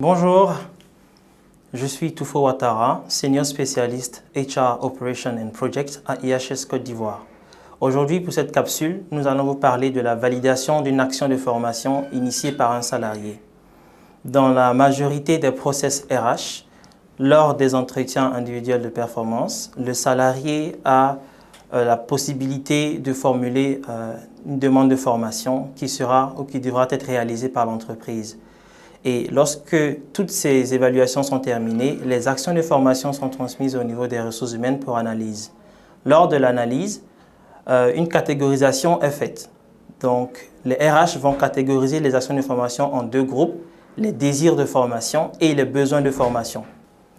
Bonjour, je suis Toufo Ouattara, senior spécialiste HR Operation and Project à IHS Côte d'Ivoire. Aujourd'hui, pour cette capsule, nous allons vous parler de la validation d'une action de formation initiée par un salarié. Dans la majorité des process RH, lors des entretiens individuels de performance, le salarié a la possibilité de formuler une demande de formation qui sera ou qui devra être réalisée par l'entreprise. Et lorsque toutes ces évaluations sont terminées, les actions de formation sont transmises au niveau des ressources humaines pour analyse. Lors de l'analyse, une catégorisation est faite. Donc, les RH vont catégoriser les actions de formation en deux groupes, les désirs de formation et les besoins de formation.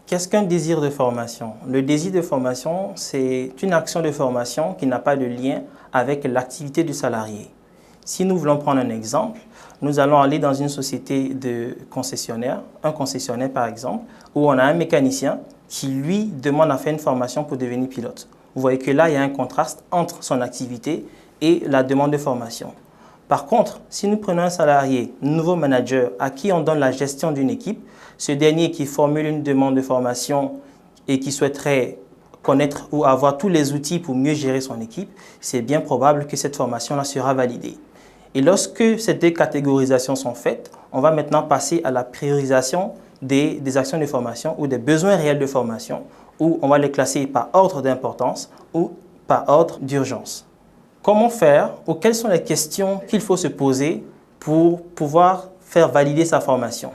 Qu'est-ce qu'un désir de formation? Le désir de formation, c'est une action de formation qui n'a pas de lien avec l'activité du salarié. Si nous voulons prendre un exemple, nous allons aller dans une société de concessionnaire, un concessionnaire par exemple, où on a un mécanicien qui lui demande à faire une formation pour devenir pilote. Vous voyez que là, il y a un contraste entre son activité et la demande de formation. Par contre, si nous prenons un salarié, un nouveau manager à qui on donne la gestion d'une équipe, ce dernier qui formule une demande de formation et qui souhaiterait connaître ou avoir tous les outils pour mieux gérer son équipe, c'est bien probable que cette formation-là sera validée. Et lorsque ces deux catégorisations sont faites, on va maintenant passer à la priorisation des actions de formation ou des besoins réels de formation, où on va les classer par ordre d'importance ou par ordre d'urgence. Comment faire ou quelles sont les questions qu'il faut se poser pour pouvoir faire valider sa formation?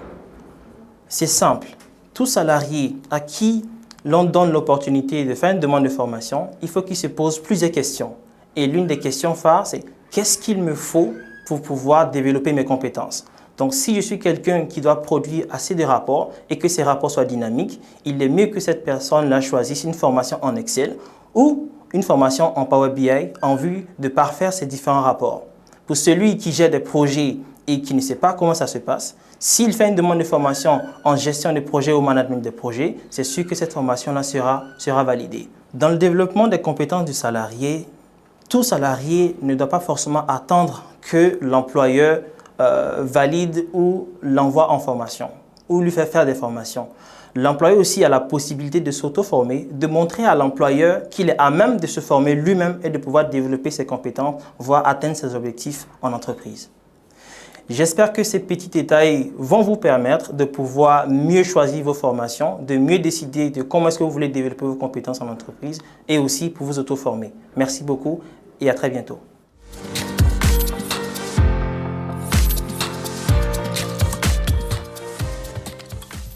C'est simple. Tout salarié à qui l'on donne l'opportunité de faire une demande de formation, il faut qu'il se pose plusieurs questions. Et l'une des questions phares, c'est qu'est-ce qu'il me faut pour pouvoir développer mes compétences? Donc, si je suis quelqu'un qui doit produire assez de rapports et que ces rapports soient dynamiques, il est mieux que cette personne-là choisisse une formation en Excel ou une formation en Power BI en vue de parfaire ces différents rapports. Pour celui qui gère des projets et qui ne sait pas comment ça se passe, s'il fait une demande de formation en gestion de projet ou management de projet, c'est sûr que cette formation-là sera validée. Dans le développement des compétences du salarié, tout salarié ne doit pas forcément attendre que l'employeur valide ou l'envoie en formation ou lui fait faire des formations. L'employeur aussi a la possibilité de s'auto-former, de montrer à l'employeur qu'il est à même de se former lui-même et de pouvoir développer ses compétences, voire atteindre ses objectifs en entreprise. J'espère que ces petits détails vont vous permettre de pouvoir mieux choisir vos formations, de mieux décider de comment est-ce que vous voulez développer vos compétences en entreprise et aussi pour vous auto-former. Merci beaucoup et à très bientôt.